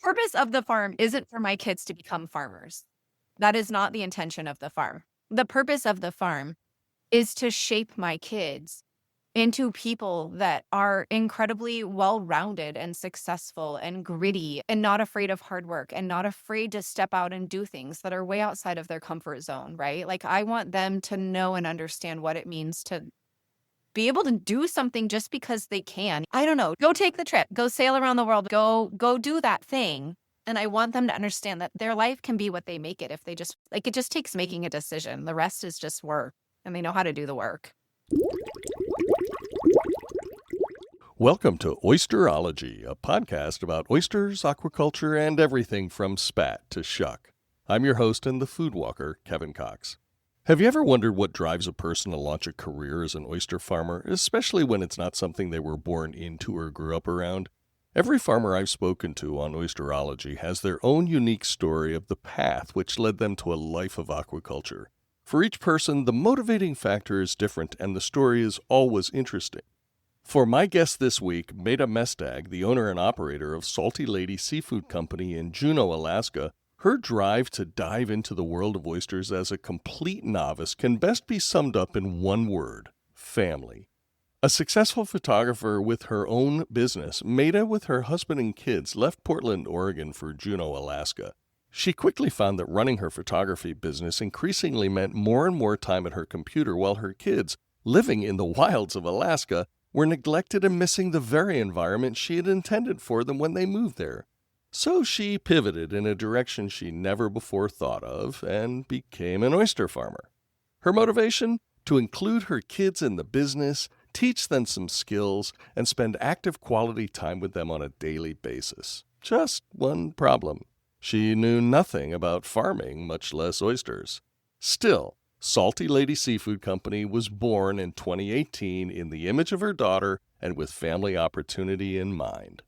purpose of the farm isn't for my kids to become farmers. That is not the intention of the farm. The purpose of the farm is to shape my kids into people that are incredibly well-rounded and successful and gritty and not afraid of hard work and not afraid to step out and do things that are way outside of their comfort zone, right? Like, I want them to know and understand what it means to be able to do something just because they can. I don't know, go take the trip, go sail around the world, go do that thing. And I want them to understand that their life can be what they make it if they just, like, it just takes making a decision. The rest is just work, and they know how to do the work. Welcome to Oyster-ology, a podcast about oysters, aquaculture, and everything from spat to shuck. I'm your host and the food walker, Kevin Cox. Have you ever wondered what drives a person to launch a career as an oyster farmer, especially when it's not something they were born into or grew up around? Every farmer I've spoken to on Oyster-ology has their own unique story of the path which led them to a life of aquaculture. For each person, the motivating factor is different and the story is always interesting. For my guest this week, Meta Mesdag, the owner and operator of Salty Lady Seafood Company in Juneau, Alaska, her drive to dive into the world of oysters as a complete novice can best be summed up in one word: family. A successful photographer with her own business, Meta, with her husband and kids, left Portland, Oregon for Juneau, Alaska. She quickly found that running her photography business increasingly meant more and more time at her computer while her kids, living in the wilds of Alaska, were neglected and missing the very environment she had intended for them when they moved there. So she pivoted in a direction she never before thought of and became an oyster farmer. Her motivation? To include her kids in the business, teach them some skills, and spend active quality time with them on a daily basis. Just one problem. She knew nothing about farming, much less oysters. Still, Salty Lady Seafood Company was born in 2018 in the image of her daughter and with family opportunity in mind.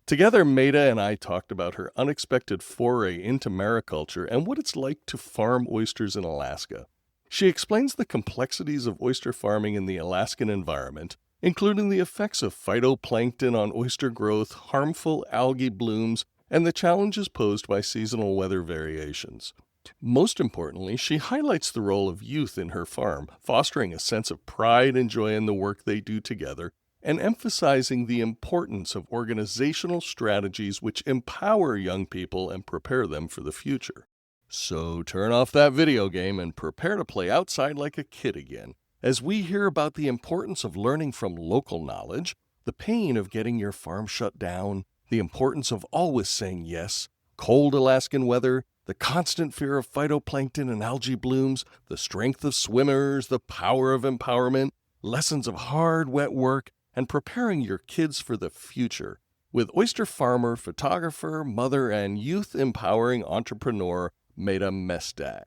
Together, Meta and I talked about her unexpected foray into mariculture and what it's like to farm oysters in Alaska. She explains the complexities of oyster farming in the Alaskan environment, including the effects of phytoplankton on oyster growth, harmful algae blooms, and the challenges posed by seasonal weather variations. Most importantly, she highlights the role of youth in her farm, fostering a sense of pride and joy in the work they do together, and emphasizing the importance of organizational strategies which empower young people and prepare them for the future. So turn off that video game and prepare to play outside like a kid again, as we hear about the importance of learning from local knowledge, the pain of getting your farm shut down, the importance of always saying yes, cold Alaskan weather, the constant fear of phytoplankton and algae blooms, the strength of swimmers, the power of empowerment, lessons of hard, wet work, and preparing your kids for the future with oyster farmer, photographer, mother, and youth-empowering entrepreneur Meta Mesdag.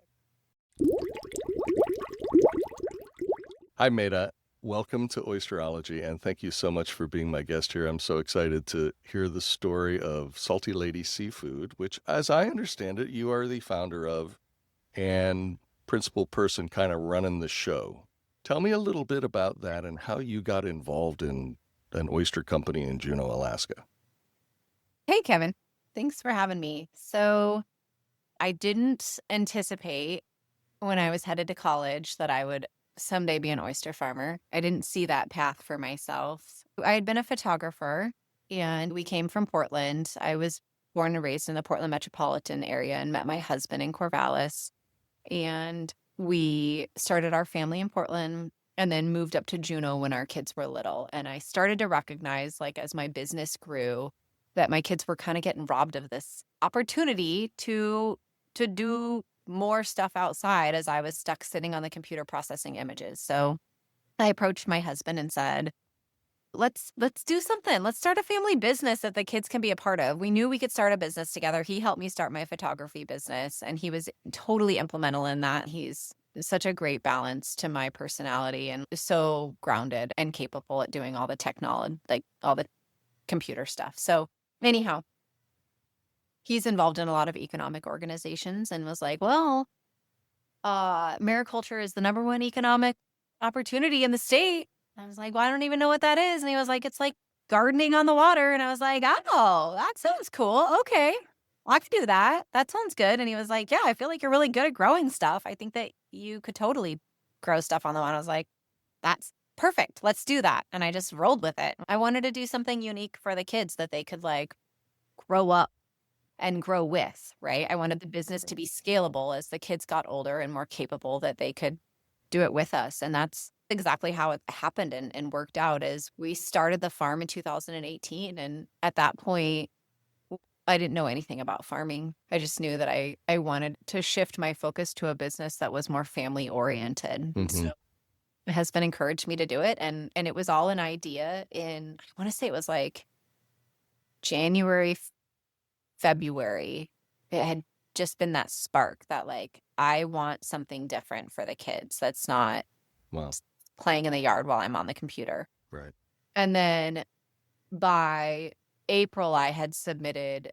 Hi, Meta. Welcome to Oyster-ology, and thank you so much for being my guest here. I'm so excited to hear the story of Salty Lady Seafood, which, as I understand it, you are the founder of and principal person kind of running the show. Tell me a little bit about that and how you got involved in an oyster company in Juneau, Alaska. Hey, Kevin. Thanks for having me. So I didn't anticipate when I was headed to college that I would someday be an oyster farmer. I didn't see that path for myself. I had been a photographer and we came from Portland. I was born and raised in the Portland metropolitan area and met my husband in Corvallis. And we started our family in Portland and then moved up to Juneau when our kids were little. And I started to recognize, like, as my business grew, that my kids were kind of getting robbed of this opportunity to do more stuff outside as I was stuck sitting on the computer processing images. So I approached my husband and said, let's do something. Let's start a family business that the kids can be a part of. We knew we could start a business together. He helped me start my photography business, and he was totally implemental in that. He's such a great balance to my personality and so grounded and capable at doing all the technology, like all the computer stuff. So anyhow, he's involved in a lot of economic organizations and was like, well, mariculture is the #1 economic opportunity in the state. I was like, well, I don't even know what that is. And he was like, it's like gardening on the water. And I was like, oh, that sounds cool. Okay. I could do that. That sounds good. And he was like, yeah, I feel like you're really good at growing stuff. I think that you could totally grow stuff on the lawn. I was like, that's perfect. Let's do that. And I just rolled with it. I wanted to do something unique for the kids that they could like grow up and grow with, right? I wanted the business to be scalable as the kids got older and more capable, that they could do it with us. And that's exactly how it happened and worked out. Is we started the farm in 2018. And at that point, I didn't know anything about farming. I just knew that I wanted to shift my focus to a business that was more family oriented. Mm-hmm. So it has been encouraged me to do it. And it was all an idea in, I want to say it was like January, February. It had just been that spark that like, I want something different for the kids that's not Wow. playing in the yard while I'm on the computer. Right. And then by April, I had submitted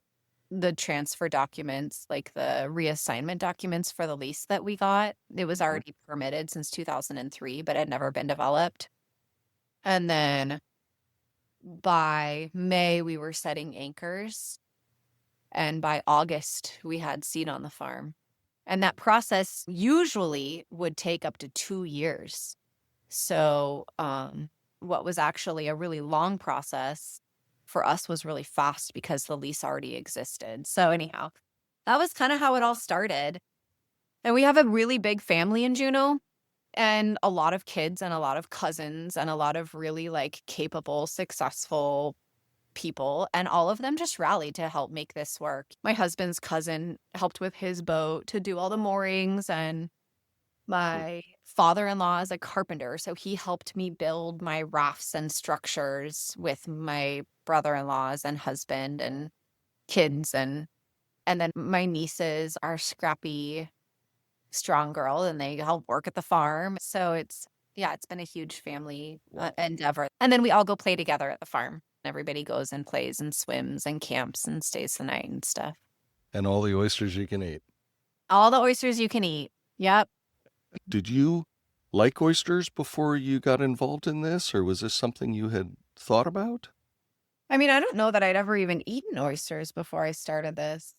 the transfer documents, like the reassignment documents for the lease that we got. It was already permitted since 2003, but had never been developed. And then by May, we were setting anchors. And by August, we had seed on the farm. And that process usually would take up to 2 years. So what was actually a really long process for us was really fast because the lease already existed. So anyhow, that was kind of how it all started. And we have a really big family in Juneau, and a lot of kids and a lot of cousins and a lot of really like capable, successful people, and all of them just rallied to help make this work. My husband's cousin helped with his boat to do all the moorings, and my father-in-law is a carpenter, so he helped me build my rafts and structures with my brother-in-laws and husband and kids, and then my nieces are scrappy, strong girl, and they help work at the farm. So it's been a huge family endeavor. And then we all go play together at the farm. Everybody goes and plays and swims and camps and stays the night and stuff. And all the oysters you can eat. All the oysters you can eat. Yep. Did you like oysters before you got involved in this, or was this something you had thought about? I mean, I don't know that I'd ever even eaten oysters before I started this.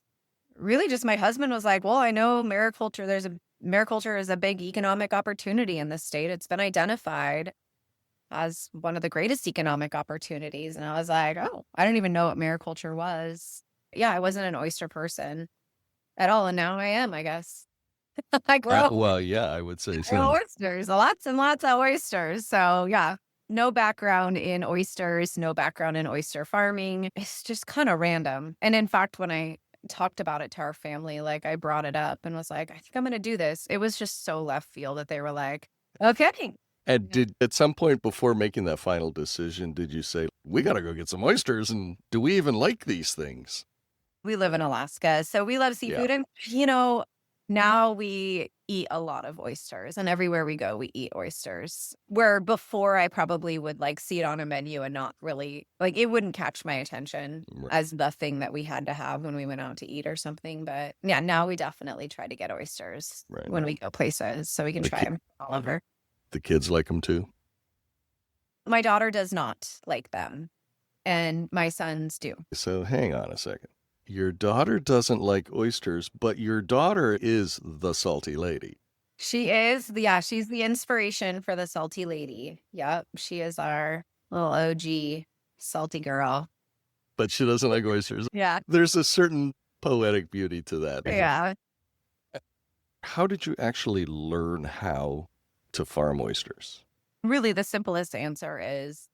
Really, just my husband was like, well, I know mariculture is a big economic opportunity in this state. It's been identified as one of the greatest economic opportunities. And I was like, oh, I don't even know what mariculture was. Yeah, I wasn't an oyster person at all. And now I am, I guess. I grow Well, yeah, I would say so. oysters, lots and lots of oysters. So yeah, no background in oysters, no background in oyster farming. It's just kind of random. And in fact, when I talked about it to our family, like I brought it up and was like, I think I'm going to do this. It was just so left field that they were like, okay. And did, at some point before making that final decision, did you say, we got to go get some oysters, and do we even like these things? We live in Alaska, so we love seafood. And, you know, now we eat a lot of oysters, and everywhere we go, we eat oysters. Where before I probably would like see it on a menu and not really, like it wouldn't catch my attention as the thing that we had to have when we went out to eat or something. But yeah, now we definitely try to get oysters when we go places so we can try them all over. The kids like them too? My daughter does not like them, and my sons do. So hang on a second. Your daughter doesn't like oysters, but your daughter is the salty lady. She is. Yeah, she's the inspiration for the salty lady. Yep, she is our little OG salty girl. But she doesn't like oysters. Yeah. There's a certain poetic beauty to that. Yeah. How did you actually learn how to farm oysters? Really, the simplest answer is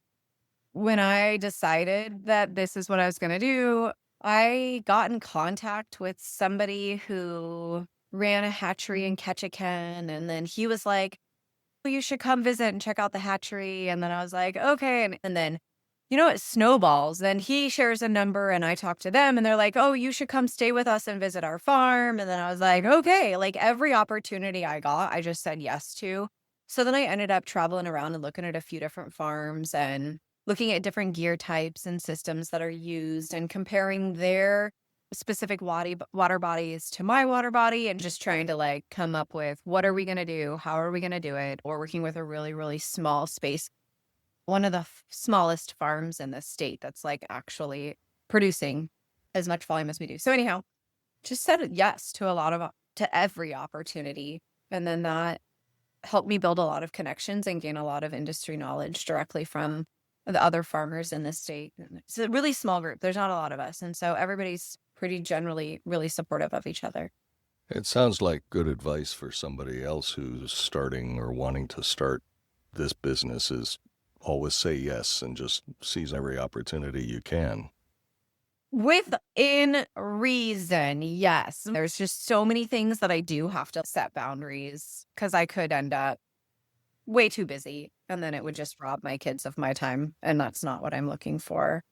when I decided that this is what I was going to do, I got in contact with somebody who ran a hatchery in Ketchikan, and then he was like, well, you should come visit and check out the hatchery. And then I was like, okay. And then, you know, it snowballs. Then he shares a number and I talk to them and they're like, oh, you should come stay with us and visit our farm. And then I was like, okay, like every opportunity I got, I just said yes to. So then I ended up traveling around and looking at a few different farms and looking at different gear types and systems that are used and comparing their specific water bodies to my water body and just trying to like come up with what are we going to do? How are we going to do it? Or working with a really, really small space one of the smallest farms in the state that's like actually producing as much volume as we do. So anyhow, just said yes to to every opportunity. And then that helped me build a lot of connections and gain a lot of industry knowledge directly from the other farmers in the state. It's a really small group. There's not a lot of us. And so everybody's pretty generally really supportive of each other. It sounds like good advice for somebody else who's starting or wanting to start this business is always say yes and just seize every opportunity you can. Within reason, yes. There's just so many things that I do have to set boundaries because I could end up way too busy and then it would just rob my kids of my time. And that's not what I'm looking for.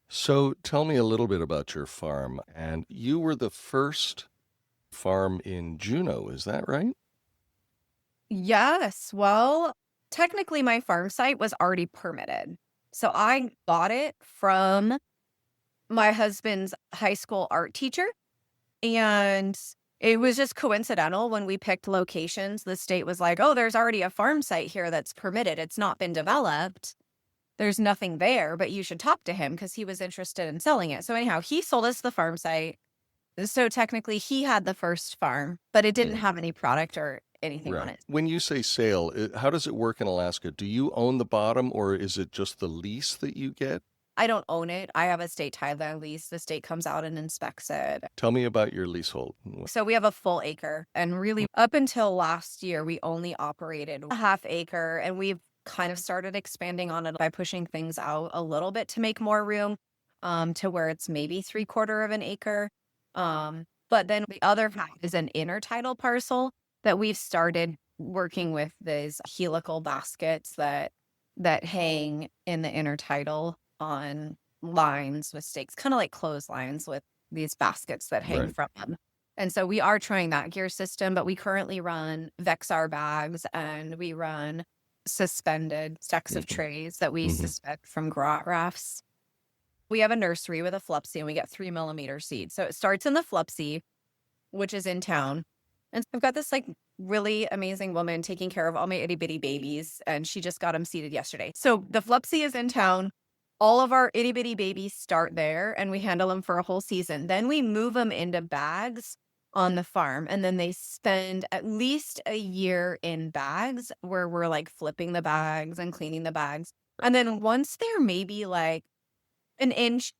So tell me a little bit about your farm. And you were the first farm in Juneau, is that right? Yes. Well, technically, my farm site was already permitted. So I got it from my husband's high school art teacher. And it was just coincidental when we picked locations. The state was like, oh, there's already a farm site here that's permitted. It's not been developed. There's nothing there, but you should talk to him because he was interested in selling it. So anyhow, he sold us the farm site. So technically he had the first farm, but it didn't have any product or anything on Right. it. When you say sale, how does it work in Alaska? Do you own the bottom or is it just the lease that you get? I don't own it. I have a state title lease. The state comes out and inspects it. Tell me about your leasehold. So we have a full acre. And really, up until last year, we only operated a half acre. And we've kind of started expanding on it by pushing things out a little bit to make more room to where it's maybe 3/4 of an acre. But then the other half is an intertidal parcel that we've started working with these helical baskets that hang in the intertidal on lines with stakes, kind of like clotheslines with these baskets that hang Right. from them. And so we are trying that gear system, but we currently run Vexar bags and we run suspended stacks of trays that we suspend from grot rafts. We have a nursery with a Flupsy and we get 3mm seeds. So it starts in the Flupsy, which is in town. And I've got this like really amazing woman taking care of all my itty bitty babies. And she just got them seeded yesterday. So the Flupsy is in town. All of our itty bitty babies start there and we handle them for a whole season. Then we move them into bags on the farm. And then they spend at least a year in bags where we're like flipping the bags and cleaning the bags. And then once they're maybe like an inch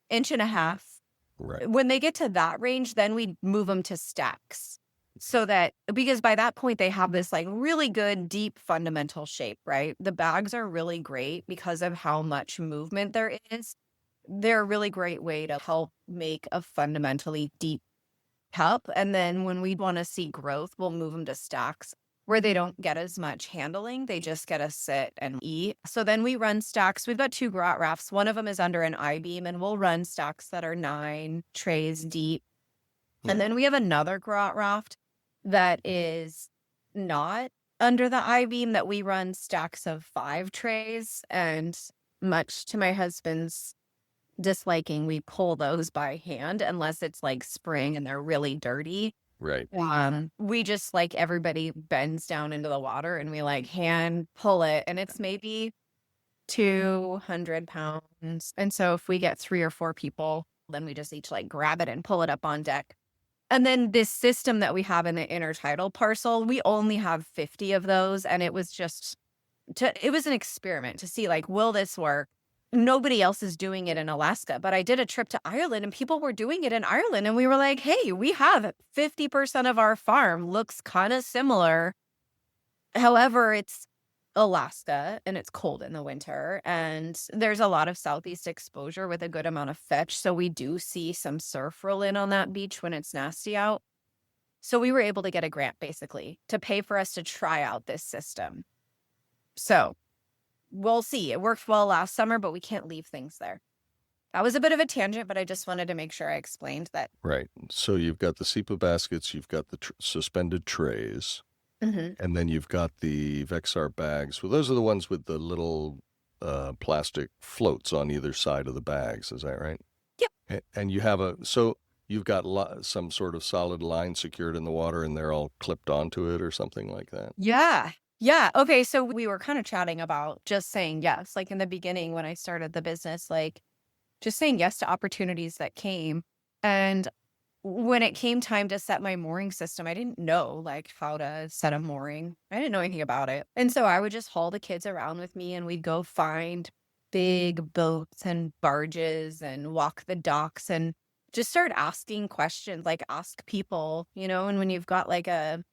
and a half, Right. when they get to that range, then we move them to stacks. So that, because by that point, they have this like really good, deep fundamental shape, right? The bags are really great because of how much movement there is. They're a really great way to help make a fundamentally deep cup. And then when we want to see growth, we'll move them to stacks where they don't get as much handling. They just get to sit and eat. So then we run stacks. We've got 2 grot rafts. One of them is under an I-beam, and we'll run stacks that are 9 trays deep. And then we have another grot raft that is not under the I-beam that we run stacks of 5 trays. And much to my husband's disliking, we pull those by hand unless it's like spring and they're really dirty. Right. We just like everybody bends down into the water and we like hand pull it and it's maybe 200 pounds. And so if we get 3 or 4 people, then we just each like grab it and pull it up on deck. And then this system that we have in the intertidal parcel, we only have 50 of those. And it was just, it was an experiment to see like, will this work? Nobody else is doing it in Alaska, but I did a trip to Ireland and people were doing it in Ireland. And we were like, hey, we have 50% of our farm looks kind of similar. However, it's Alaska and it's cold in the winter and there's a lot of southeast exposure with a good amount of fetch. So we do see some surf roll in on that beach when it's nasty out. So we were able to get a grant basically to pay for us to try out this system. So we'll see. It worked well last summer, but we can't leave things there. That was a bit of a tangent, but I just wanted to make sure I explained that. Right. So you've got the SEPA baskets, you've got the suspended trays, and then you've got the Vexar bags. Well, those are the ones with the little plastic floats on either side of the bags. Is that right? Yep. And you have you've got some sort of solid line secured in the water and they're all clipped onto it or something like that? Yeah. Yeah. Okay. So we were kind of chatting about just saying yes. Like in the beginning when I started the business, like just saying yes to opportunities that came. And when it came time to set my mooring system, I didn't know like how to set a mooring. I didn't know anything about it. And so I would just haul the kids around with me and we'd go find big boats and barges and walk the docks and just start asking questions, like ask people, and when you've got like a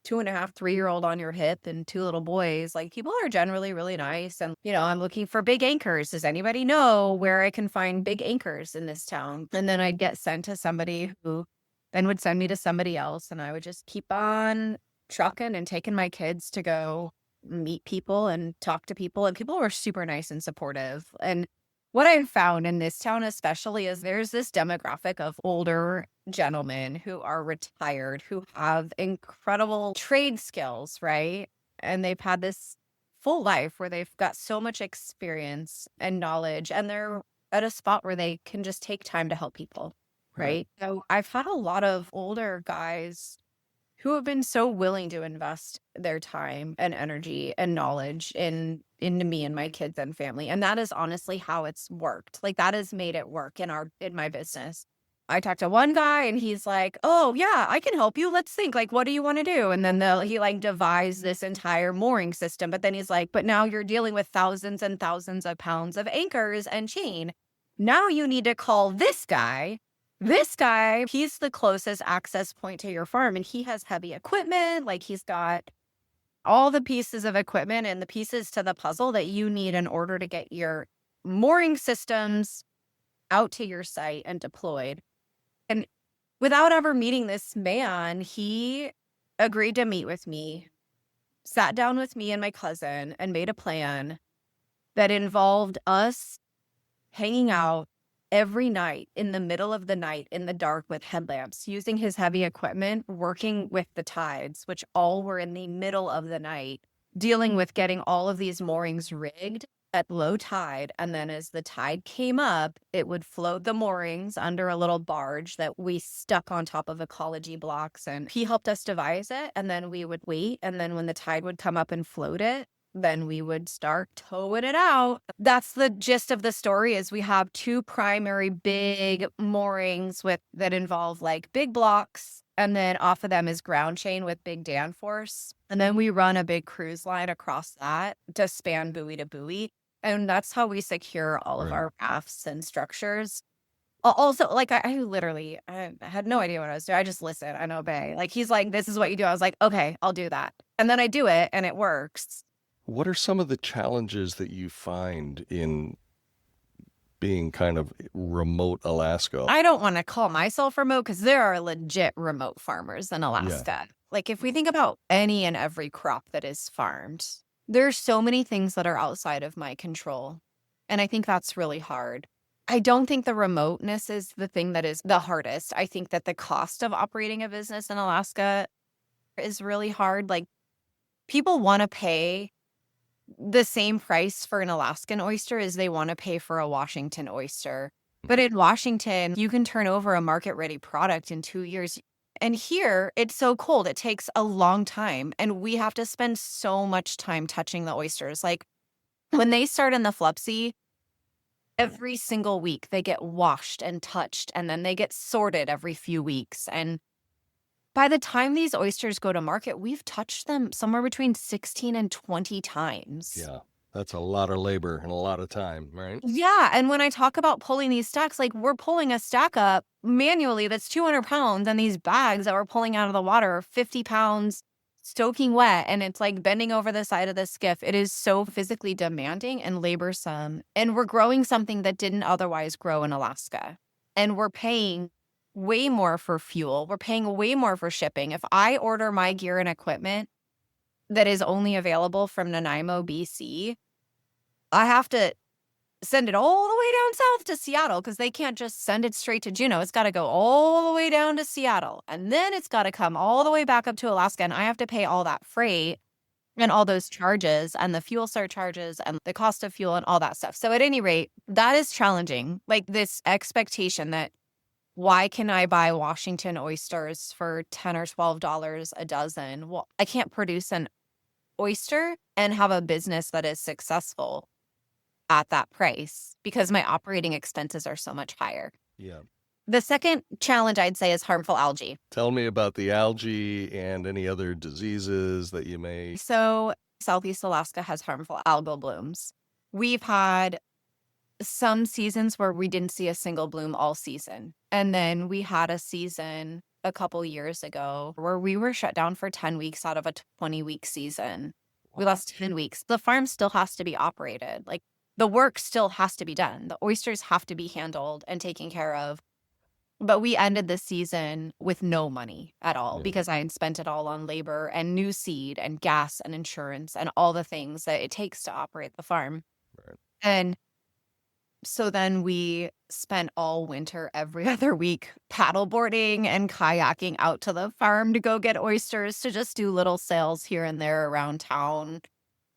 2.5, 3-year-old on your hip and 2 little boys, like, people are generally really nice, and, I'm looking for big anchors. Does anybody know where I can find big anchors in this town? And then I'd get sent to somebody who then would send me to somebody else, and I would just keep on trucking and taking my kids to go meet people and talk to people, and people were super nice and supportive, and what I've found in this town especially is there's this demographic of older gentlemen who are retired, who have incredible trade skills, right? And they've had this full life where they've got so much experience and knowledge, and they're at a spot where they can just take time to help people, Right. right? So I've had a lot of older guys who have been so willing to invest their time and energy and knowledge into me and my kids and family. And that is honestly how it's worked. Like that has made it work in my business. I talked to one guy and he's like, "Oh yeah, I can help you. Let's think. Like, what do you want to do?" And then he like devised this entire mooring system. But then he's like, "But now you're dealing with thousands and thousands of pounds of anchors and chain. Now you need to call this guy. This guy, he's the closest access point to your farm and he has heavy equipment. Like he's got all the pieces of equipment and the pieces to the puzzle that you need in order to get your mooring systems out to your site and deployed." And without ever meeting this man, he agreed to meet with me, sat down with me and my cousin, and made a plan that involved us hanging out every night in the middle of the night in the dark with headlamps, using his heavy equipment, working with the tides, which all were in the middle of the night, dealing with getting all of these moorings rigged at low tide. And then as the tide came up, it would float the moorings under a little barge that we stuck on top of ecology blocks. And he helped us devise it. And then we would wait. And then when the tide would come up and float it, then we would start towing it out. That's the gist of the story is we have 2 primary big moorings that involve like big blocks. And then off of them is ground chain with big danforce. And then we run a big cruise line across that to span buoy to buoy. And that's how we secure all of Right. our rafts and structures. Also, like, I had no idea what I was doing. I just listen and obey. Like, he's like, "This is what you do." I was like, "Okay, I'll do that." And then I do it and it works. What are some of the challenges that you find in being kind of remote Alaska? I don't want to call myself remote because there are legit remote farmers in Alaska. Like if we think about any and every crop that is farmed, there's so many things that are outside of my control. And I think that's really hard. I don't think the remoteness is the thing that is the hardest. I think that the cost of operating a business in Alaska is really hard. Like people want to pay the same price for an Alaskan oyster as they want to pay for a Washington oyster. But in Washington, you can turn over a market-ready product in 2 years. And here, it's so cold. It takes a long time. And we have to spend so much time touching the oysters. Like when they start in the Flupsy, every single week they get washed and touched, and then they get sorted every few weeks. And by the time these oysters go to market, we've touched them somewhere between 16 and 20 times. Yeah. That's a lot of labor and a lot of time, right? Yeah. And when I talk about pulling these stacks, like we're pulling a stack up manually that's 200 pounds, and these bags that we're pulling out of the water are 50 pounds soaking wet. And it's like bending over the side of the skiff. It is so physically demanding and laborsome. And we're growing something that didn't otherwise grow in Alaska. And we're paying way more for fuel. We're paying way more for shipping. If I order my gear and equipment that is only available from Nanaimo, BC, I have to send it all the way down south to Seattle because they can't just send it straight to Juneau. It's got to go all the way down to Seattle. And then it's got to come all the way back up to Alaska. And I have to pay all that freight and all those charges and the fuel surcharges and the cost of fuel and all that stuff. So at any rate, that is challenging. Like this expectation that why can I buy Washington oysters for $10 or $12 a dozen? Well, I can't produce an oyster and have a business that is successful at that price because my operating expenses are so much higher. Yeah. The second challenge I'd say is harmful algae. Tell me about the algae and any other diseases that you may. So Southeast Alaska has harmful algal blooms. We've had some seasons where we didn't see a single bloom all season. And then we had a season a couple years ago where we were shut down for 10 weeks out of a 20-week season. We lost 10 weeks. The farm still has to be operated. Like the work still has to be done. The oysters have to be handled and taken care of. But we ended the season with no money at all because I had spent it all on labor and new seed and gas and insurance and all the things that it takes to operate the farm. Right. And so then we spent all winter every other week paddleboarding and kayaking out to the farm to go get oysters to just do little sales here and there around town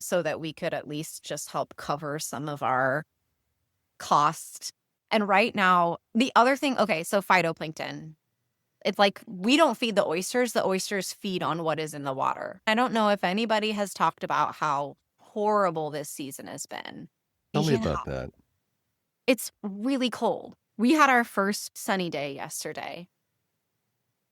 so that we could at least just help cover some of our costs. And right now, the other thing, okay, so phytoplankton. It's like we don't feed the oysters feed on what is in the water. I don't know if anybody has talked about how horrible this season has been. Tell me Yeah. about that. It's really cold. We had our first sunny day yesterday.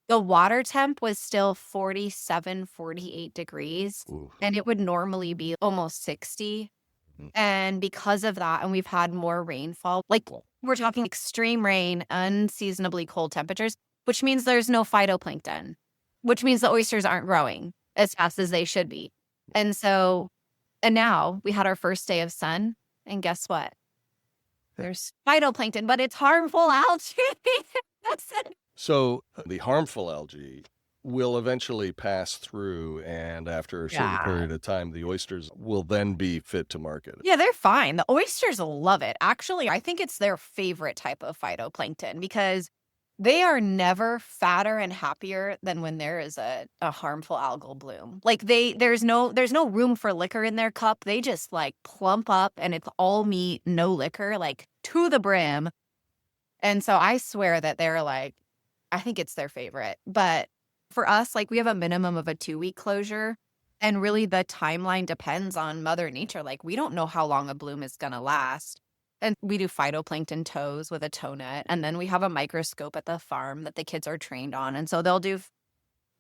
The water temp was still 47, 48 degrees, Ooh. and it would normally be almost 60. Mhm. And because of that, and we've had more rainfall, like we're talking extreme rain, unseasonably cold temperatures, which means there's no phytoplankton, which means the oysters aren't growing as fast as they should be. And now we had our first day of sun, and guess what? There's phytoplankton, but it's harmful algae. That's it. So the harmful algae will eventually pass through, and after a certain Yeah. period of time, the oysters will then be fit to market. Yeah, they're fine. The oysters love it. Actually, I think it's their favorite type of phytoplankton because they are never fatter and happier than when there is a harmful algal bloom. Like there's no room for liquor in their cup. They just like plump up and it's all meat, no liquor, like to the brim. And so I swear that they're like, I think it's their favorite. But for us, like we have a minimum of a 2-week closure. And really the timeline depends on Mother Nature. Like we don't know how long a bloom is going to last. And we do phytoplankton tows with a tow net. And then we have a microscope at the farm that the kids are trained on. And so they'll do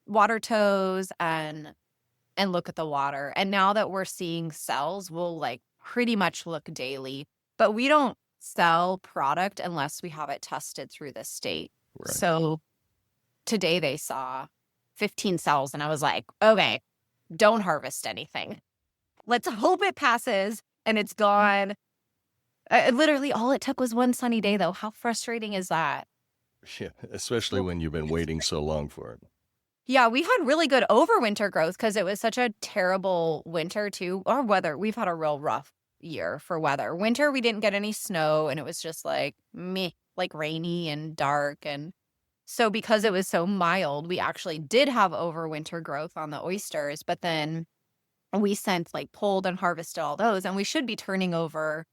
water tows and look at the water. And now that we're seeing cells, we'll like pretty much look daily. But we don't sell product unless we have it tested through the state. Right. So today they saw 15 cells. And I was like, okay, don't harvest anything. Let's hope it passes and it's gone. Literally, all it took was one sunny day, though. How frustrating is that? Yeah, especially when you've been waiting so long for it. Yeah, we had really good overwinter growth because it was such a terrible winter, too. Our weather, we've had a real rough year for weather. Winter, we didn't get any snow, and it was just like meh, like rainy and dark. And so because it was so mild, we actually did have overwinter growth on the oysters, but then we sent like pulled and harvested all those, and we should be turning over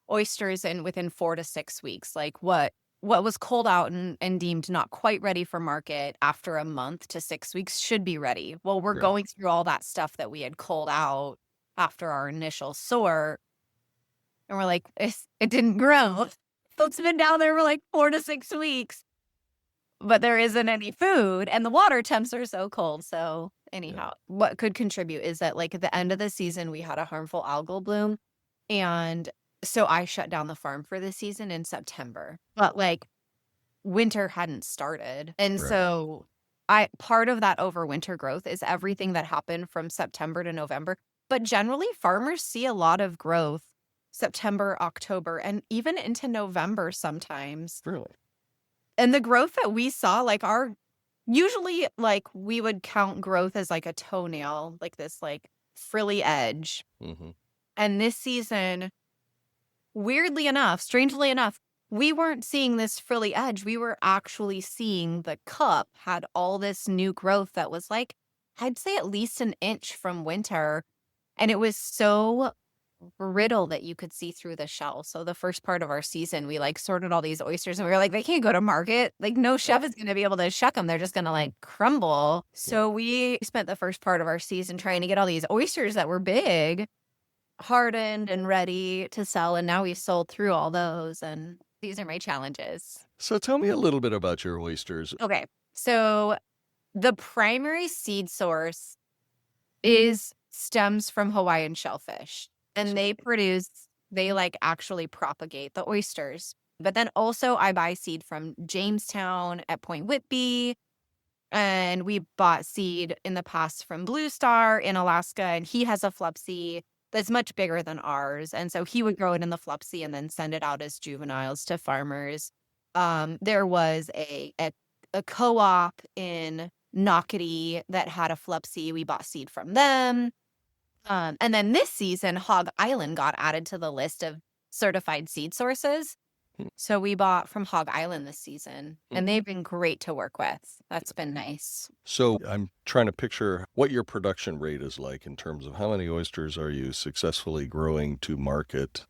oysters within 4 to 6 weeks. Like what was cold out and deemed not quite ready for market after a month to 6 weeks should be ready. Well, we're going through all that stuff that we had culled out after our initial sort, and we're like, it didn't grow. It's been down there for like 4 to 6 weeks, but there isn't any food, and the water temps are so cold. So anyhow, what could contribute is that like at the end of the season, we had a harmful algal bloom, and so I shut down the farm for the season in September, but like winter hadn't started. And so part of that overwinter growth is everything that happened from September to November. But generally farmers see a lot of growth September, October, and even into November sometimes. Really? And the growth that we saw, like usually like we would count growth as like a toenail, like this like frilly edge. Mm-hmm. And this season, weirdly enough, strangely enough, we weren't seeing this frilly edge. We were actually seeing the cup had all this new growth that was like, I'd say at least an inch from winter. And it was so brittle that you could see through the shell. So the first part of our season, we like sorted all these oysters and we were like, they can't go to market. Like no chef is going to be able to shuck them. They're just going to like crumble. So we spent the first part of our season trying to get all these oysters that were big, hardened and ready to sell. And now we've sold through all those. And these are my challenges. So tell me a little bit about your oysters. Okay. So the primary seed source stems from Hawaiian shellfish. And they like actually propagate the oysters. But then also I buy seed from Jamestown at Point Whitby. And we bought seed in the past from Blue Star in Alaska. And he has a Flupsy that's much bigger than ours. And so he would grow it in the Flupsy and then send it out as juveniles to farmers. There was a co-op in Knockety that had a Flupsy. We bought seed from them. And then this season, Hog Island got added to the list of certified seed sources. So we bought from Hog Island this season, and they've been great to work with. That's been nice. So I'm trying to picture what your production rate is like in terms of how many oysters are you successfully growing to market?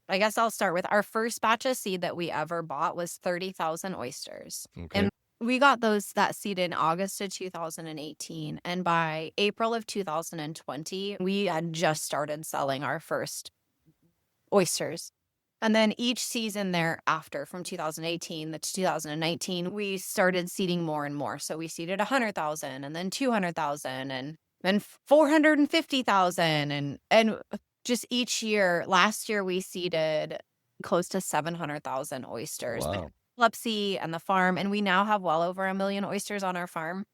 I guess I'll start with our first batch of seed that we ever bought was 30,000 oysters. Okay. And we got that seed in August of 2018. And by April of 2020, we had just started selling our first oysters. And then each season thereafter, from 2018 to 2019, we started seeding more and more. So we seeded 100,000 and then 200,000 and then 450,000. And just each year, last year we seeded close to 700,000 oysters. Wow. Flupsy and the farm, and we now have well over 1 million oysters on our farm.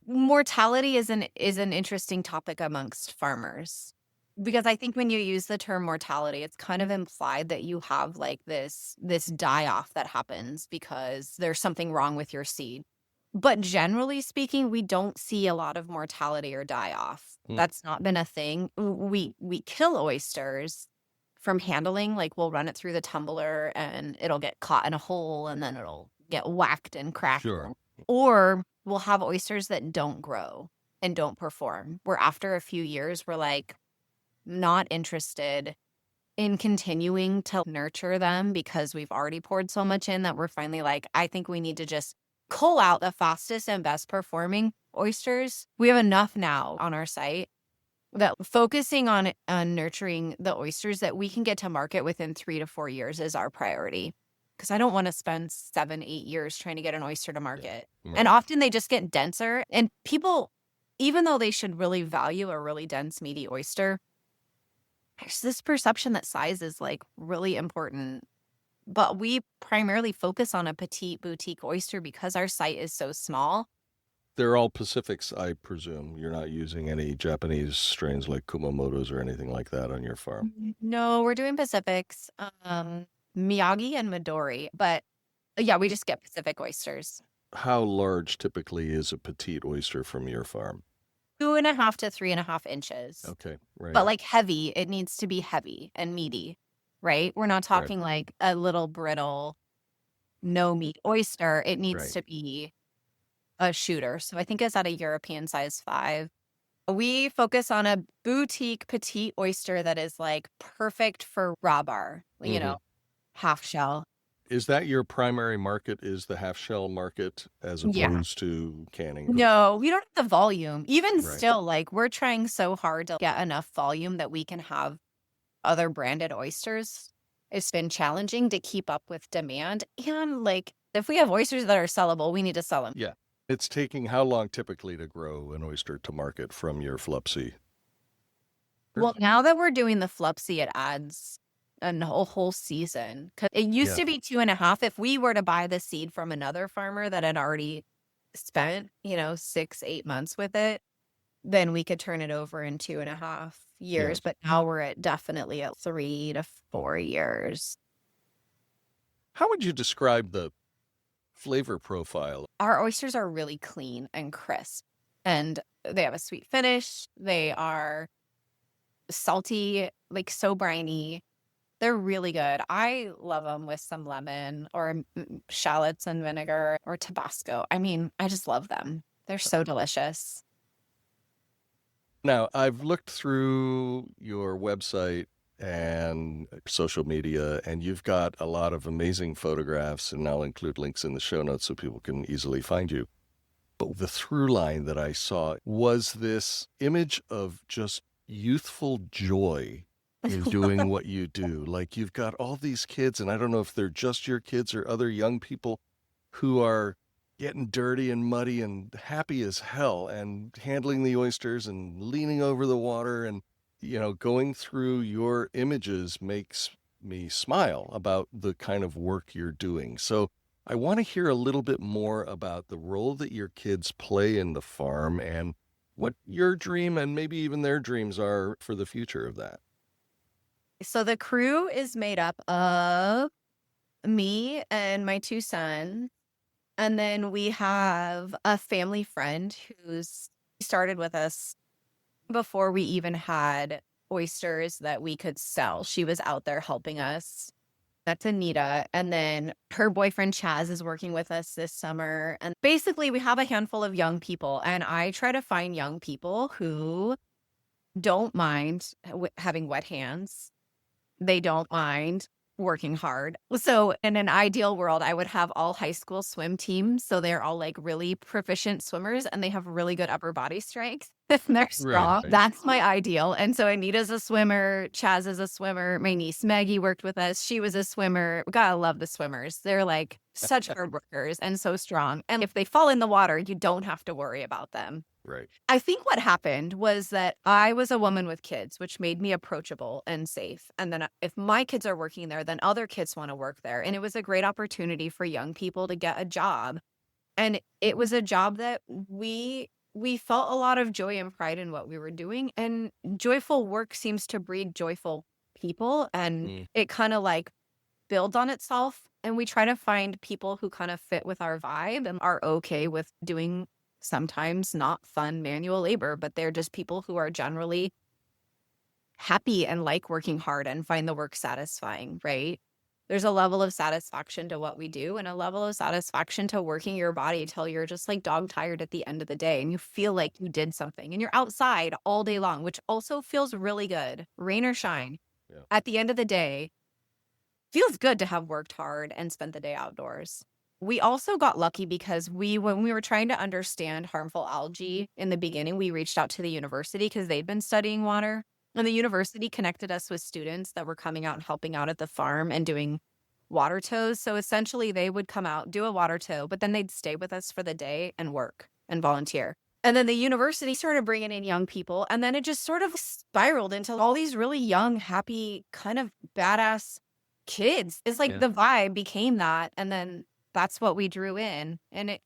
Mortality is an interesting topic amongst farmers, because I think when you use the term mortality, it's kind of implied that you have like this die-off that happens because there's something wrong with your seed. But generally speaking, we don't see a lot of mortality or die-off. That's not been a thing. We kill oysters from handling, like we'll run it through the tumbler and it'll get caught in a hole and then it'll get whacked and cracked. Sure. Or we'll have oysters that don't grow and don't perform, where after a few years, we're like not interested in continuing to nurture them because we've already poured so much in that we're finally like, I think we need to just cull out the fastest and best performing oysters. We have enough now on our site that focusing on nurturing the oysters that we can get to market within 3 to 4 years is our priority. Because I don't want to spend 7, 8 years trying to get an oyster to market. Right. And often they just get denser. And people, even though they should really value a really dense, meaty oyster, there's this perception that size is like really important. But we primarily focus on a petite boutique oyster because our site is so small. They're all Pacifics, I presume. You're not using any Japanese strains like Kumamoto's or anything like that on your farm. No, we're doing Pacifics, Miyagi and Midori. But yeah, we just get Pacific oysters. How large typically is a petite oyster from your farm? 2.5 to 3.5 inches. Okay, right. But like heavy, it needs to be heavy and meaty, right? We're not talking like a little brittle, no meat oyster. It needs to be a shooter. So I think it's at a European size 5. We focus on a boutique petite oyster that is like perfect for raw bar, half shell. Is that your primary market, is the half shell market as opposed to canning? No, we don't have the volume. Even still, like we're trying so hard to get enough volume that we can have other branded oysters. It's been challenging to keep up with demand. And like if we have oysters that are sellable, we need to sell them. Yeah. It's taking how long typically to grow an oyster to market from your Flupsy? Well, now that we're doing the Flupsy, it adds a whole season. 'Cause it used to be 2.5. If we were to buy the seed from another farmer that had already spent, 6, 8 months with it, then we could turn it over in 2.5 years. Yes. But now we're definitely at 3 to 4 years. How would you describe the flavor profile? Our oysters are really clean and crisp, and they have a sweet finish. They are salty, like so briny. They're really good. I love them with some lemon or shallots and vinegar or Tabasco. I mean, I just love them. They're so delicious. Now, I've looked through your website and social media, and you've got a lot of amazing photographs, and I'll include links in the show notes so people can easily find you. But the through line that I saw was this image of just youthful joy in doing what you do. Like you've got all these kids, and I don't know if they're just your kids or other young people who are getting dirty and muddy and happy as hell and handling the oysters and leaning over the water. And, going through your images makes me smile about the kind of work you're doing. So I want to hear a little bit more about the role that your kids play in the farm and what your dream and maybe even their dreams are for the future of that. So the crew is made up of me and my two sons. And then we have a family friend who's started with us before we even had oysters that we could sell. She was out there helping us. That's Anita. And then her boyfriend Chaz is working with us this summer. And basically, we have a handful of young people. And I try to find young people who don't mind having wet hands. They don't mind working hard. So in an ideal world, I would have all high school swim teams. So they're all like really proficient swimmers and they have really good upper body strength. And they're strong. Right. That's my ideal. And so Anita's a swimmer. Chaz is a swimmer. My niece Maggie worked with us. She was a swimmer. Gotta love the swimmers. They're like such hard workers and so strong. And if they fall in the water, you don't have to worry about them. Right. I think what happened was that I was a woman with kids, which made me approachable and safe. And then if my kids are working there, then other kids want to work there. And it was a great opportunity for young people to get a job. And it was a job that we felt a lot of joy and pride in what we were doing. And joyful work seems to breed joyful people. And it kind of like builds on itself. And we try to find people who kind of fit with our vibe and are okay with doing sometimes not fun manual labor, but they're just people who are generally happy and like working hard and find the work satisfying, right? There's a level of satisfaction to what we do and a level of satisfaction to working your body till you're just like dog tired at the end of the day and you feel like you did something and you're outside all day long, which also feels really good, rain or shine. Yeah. At the end of the day, feels good to have worked hard and spent the day outdoors. We also got lucky because when we were trying to understand harmful algae in the beginning, we reached out to the university because they'd been studying water. And the university connected us with students that were coming out and helping out at the farm and doing water tows. So essentially, they would come out, do a water tow, but then they'd stay with us for the day and work and volunteer. And then the university started bringing in young people. And then it just sort of spiraled into all these really young, happy, kind of badass kids. It's like the vibe became that. And then that's what we drew in. And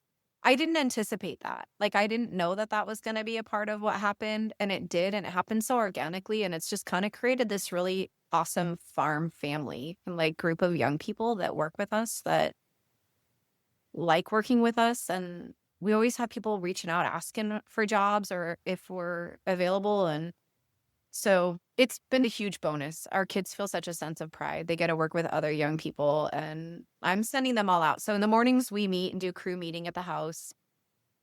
I didn't anticipate that. Like, I didn't know that that was going to be a part of what happened. And it did. And it happened so organically. And it's just kind of created this really awesome farm family and like group of young people that work with us that like working with us. And we always have people reaching out, asking for jobs or if we're available. And so it's been a huge bonus. Our kids feel such a sense of pride. They get to work with other young people and I'm sending them all out. So in the mornings we meet and do crew meeting at the house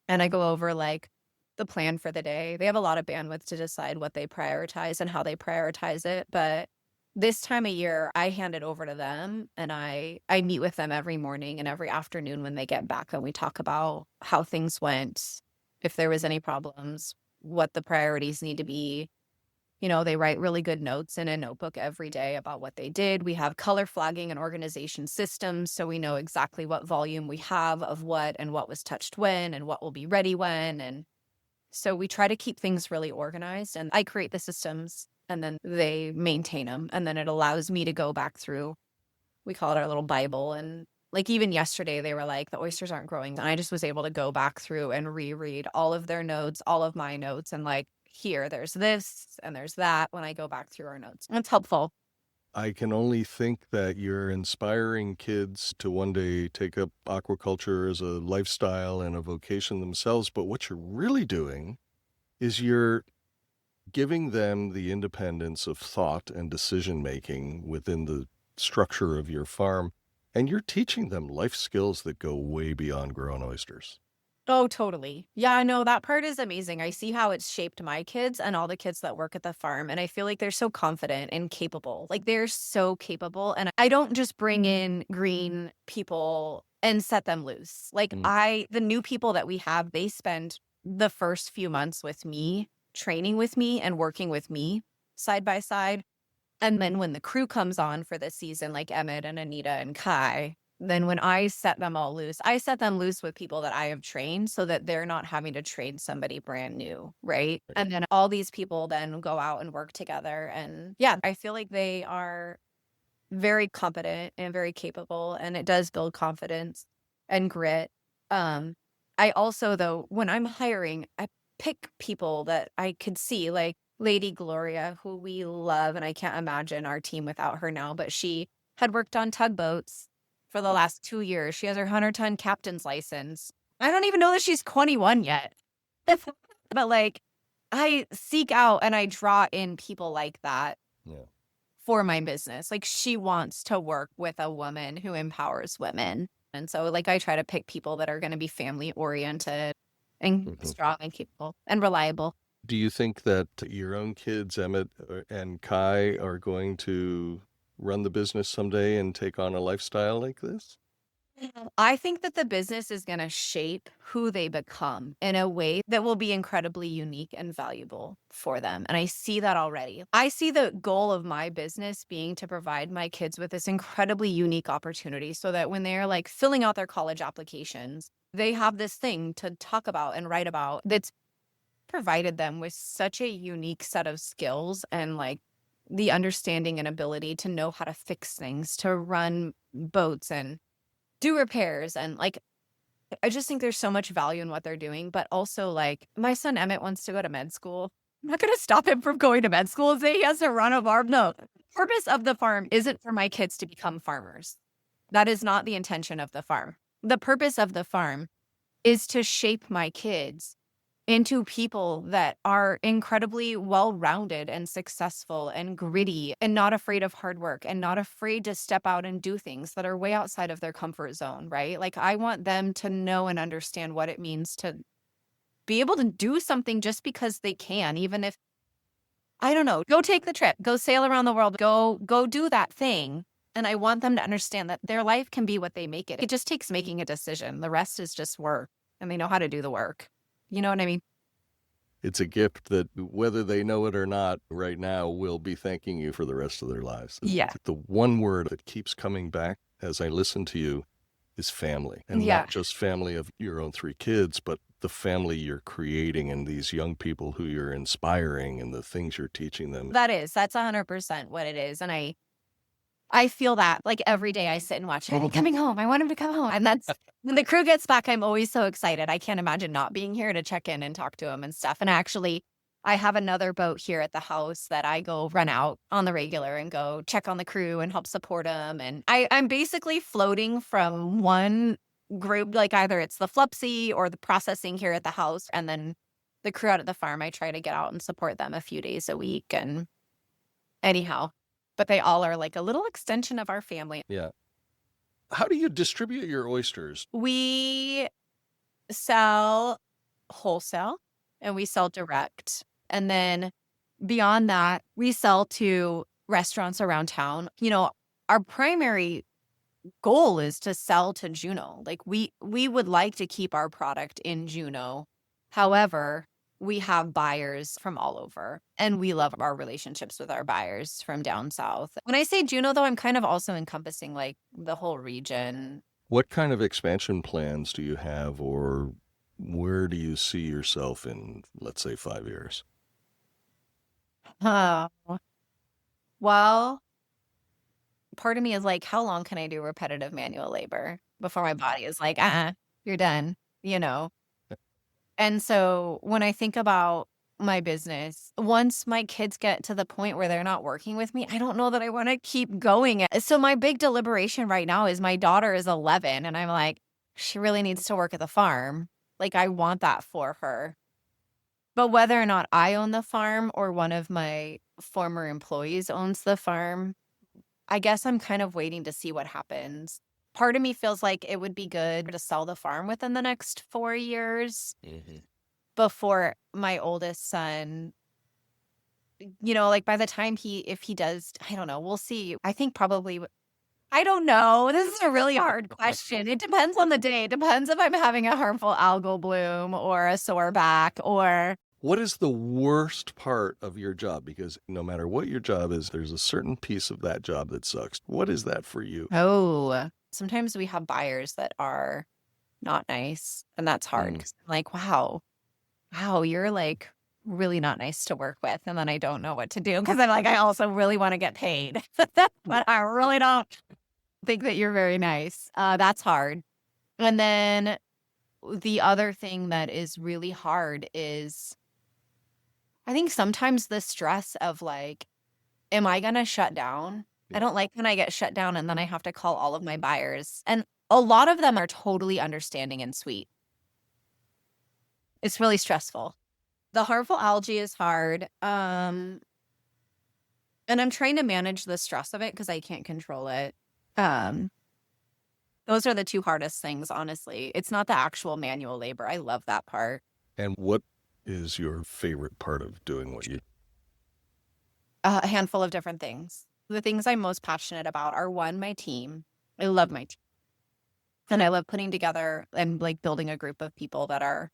and I go over like the plan for the day. They have a lot of bandwidth to decide what they prioritize and how they prioritize it. But this time of year, I hand it over to them and I meet with them every morning and every afternoon when they get back and we talk about how things went, if there was any problems, what the priorities need to be. You know, they write really good notes in a notebook every day about what they did. We have color flagging and organization systems, so we know exactly what volume we have of what and what was touched when and what will be ready when. And so we try to keep things really organized. And I create the systems and then they maintain them. And then it allows me to go back through, we call it our little Bible. And like even yesterday, they were like, the oysters aren't growing. And I just was able to go back through and reread all of their notes, all of my notes, and like, here, there's this and there's that when I go back through our notes. It's helpful. I can only think that you're inspiring kids to one day take up aquaculture as a lifestyle and a vocation themselves. But what you're really doing is you're giving them the independence of thought and decision making within the structure of your farm. And you're teaching them life skills that go way beyond growing oysters. Oh, totally. Yeah, no, that part is amazing. I see how it's shaped my kids and all the kids that work at the farm. And I feel like they're so confident and capable. Like they're so capable. And I don't just bring in green people and set them loose. Like Mm. the new people that we have, they spend the first few months with me, training with me and working with me side by side. And then when the crew comes on for the season, like Emmett and Anita and Kai, then when I set them all loose, I set them loose with people that I have trained so that they're not having to train somebody brand new, right? And then all these people then go out and work together. And yeah, I feel like they are very competent and very capable, and it does build confidence and grit. Um, I also, though, when I'm hiring, I pick people that I could see, like Lady Gloria, who we love, and I can't imagine our team without her now, but she had worked on tugboats for the last 2 years. She has her 100-ton captain's license. I don't even know that she's 21 yet. But like, I seek out and I draw in people like that Yeah. for my business. Like she wants to work with a woman who empowers women. And so like I try to pick people that are going to be family oriented and Mhm. strong and capable and reliable. Do you think that your own kids, Emmett and Kai, are going to run the business someday and take on a lifestyle like this? I think that the business is going to shape who they become in a way that will be incredibly unique and valuable for them. And I see that already. I see the goal of my business being to provide my kids with this incredibly unique opportunity so that when they're like filling out their college applications, they have this thing to talk about and write about that's provided them with such a unique set of skills and like the understanding and ability to know how to fix things, to run boats and do repairs and like I just think there's so much value in what they're doing, but also like my son Emmett wants to go to med school. I'm not going to stop him from going to med school if he has to run a farm. No, the purpose of the farm isn't for my kids to become farmers. That is not the intention of the farm. The purpose of the farm is to shape my kids into people that are incredibly well-rounded and successful and gritty and not afraid of hard work and not afraid to step out and do things that are way outside of their comfort zone, right? Like I want them to know and understand what it means to be able to do something just because they can, even if I don't know, go take the trip, go sail around the world, go do that thing. And I want them to understand that their life can be what they make it. It just takes making a decision. The rest is just work, and they know how to do the work. You know what I mean? It's a gift that, whether they know it or not, right now will be thanking you for the rest of their lives. Yeah. The one word that keeps coming back as I listen to you is family. And Yeah. not just family of your own three kids, but the family you're creating and these young people who you're inspiring and the things you're teaching them. That's 100% what it is. And I feel that like every day I sit and watch him coming home. I want him to come home. And that's when the crew gets back, I'm always so excited. I can't imagine not being here to check in and talk to him and stuff. And actually, I have another boat here at the house that I go run out on the regular and go check on the crew and help support them. And I'm basically floating from one group, like either it's the Flupsy or the processing here at the house. And then the crew out at the farm, I try to get out and support them a few days a week. And anyhow, but they all are like a little extension of our family. Yeah. How do you distribute your oysters? We sell wholesale and we sell direct. And then beyond that, we sell to restaurants around town. You know, our primary goal is to sell to Juneau. Like we would like to keep our product in Juneau. However, we have buyers from all over and we love our relationships with our buyers from down south. When I say Juneau though, I'm kind of also encompassing like the whole region. What kind of expansion plans do you have, or where do you see yourself in, let's say, 5 years? Oh, well, part of me is like, how long can I do repetitive manual labor before my body is like, you're done, you know? And so when I think about my business, once my kids get to the point where they're not working with me, I don't know that I want to keep going. So my big deliberation right now is my daughter is 11 and I'm like, she really needs to work at the farm. Like I want that for her. But whether or not I own the farm or one of my former employees owns the farm, I guess I'm kind of waiting to see what happens. part of me feels like it would be good to sell the farm within the next 4 years before my oldest son, like by the time if he does, I don't know, we'll see. I think probably, I don't know. This is a really hard question. It depends on the day. It depends if I'm having a harmful algal bloom or a sore back or. What is the worst part of your job? Because no matter what your job is, there's a certain piece of that job that sucks. What is that for you? Oh, sometimes we have buyers that are not nice, and that's hard 'cause I'm like, wow, you're like really not nice to work with. And then I don't know what to do because I'm like, I also really want to get paid, but I really don't think that you're very nice. That's hard. And then the other thing that is really hard is I think sometimes the stress of like, am I going to shut down? I don't like when I get shut down and then I have to call all of my buyers. And a lot of them are totally understanding and sweet. It's really stressful. The harmful algae is hard. And I'm trying to manage the stress of it because I can't control it. Those are the two hardest things, honestly. It's not the actual manual labor. I love that part. And what is your favorite part of doing what you do? A handful of different things. The things I'm most passionate about are one, my team. I love my team. And I love putting together and like building a group of people that are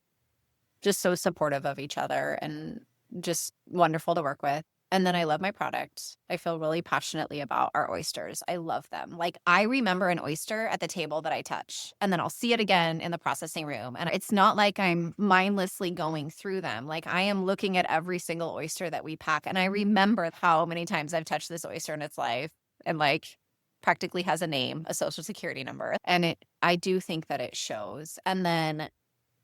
just so supportive of each other and just wonderful to work with. And then I love my product. I feel really passionately about our oysters. I love them. Like I remember an oyster at the table that I touch, and then I'll see it again in the processing room. And it's not like I'm mindlessly going through them. Like I am looking at every single oyster that we pack. And I remember how many times I've touched this oyster in its life and like practically has a name, a social security number. And I do think that it shows. And then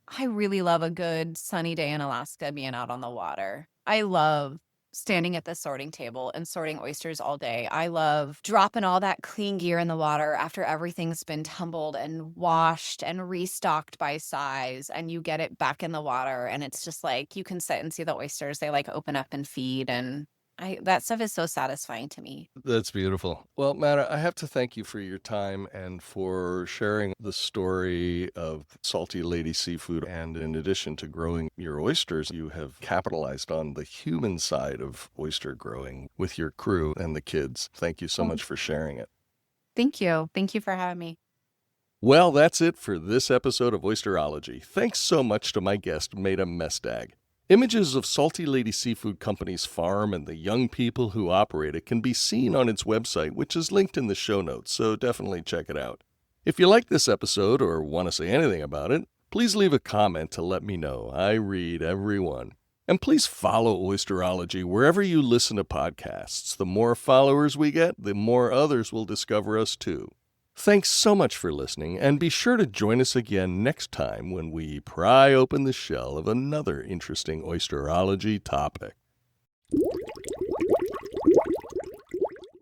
I really love a good sunny day in Alaska being out on the water. I love standing at the sorting table and sorting oysters all day. I love dropping all that clean gear in the water after everything's been tumbled and washed and restocked by size, and you get it back in the water and it's just like you can sit and see the oysters. They like open up and feed, and that stuff is so satisfying to me. That's beautiful. Well, Mata, I have to thank you for your time and for sharing the story of Salty Lady Seafood. And in addition to growing your oysters, you have capitalized on the human side of oyster growing with your crew and the kids. Thank you so much for sharing it. Thank you. Thank you for having me. Well, that's it for this episode of Oyster-ology. Thanks so much to my guest, Meta Mesdag. Images of Salty Lady Seafood Company's farm and the young people who operate it can be seen on its website, which is linked in the show notes, so definitely check it out. If you like this episode or want to say anything about it, please leave a comment to let me know. I read every one. And please follow Oyster-ology wherever you listen to podcasts. The more followers we get, the more others will discover us too. Thanks so much for listening, and be sure to join us again next time when we pry open the shell of another interesting oysterology topic.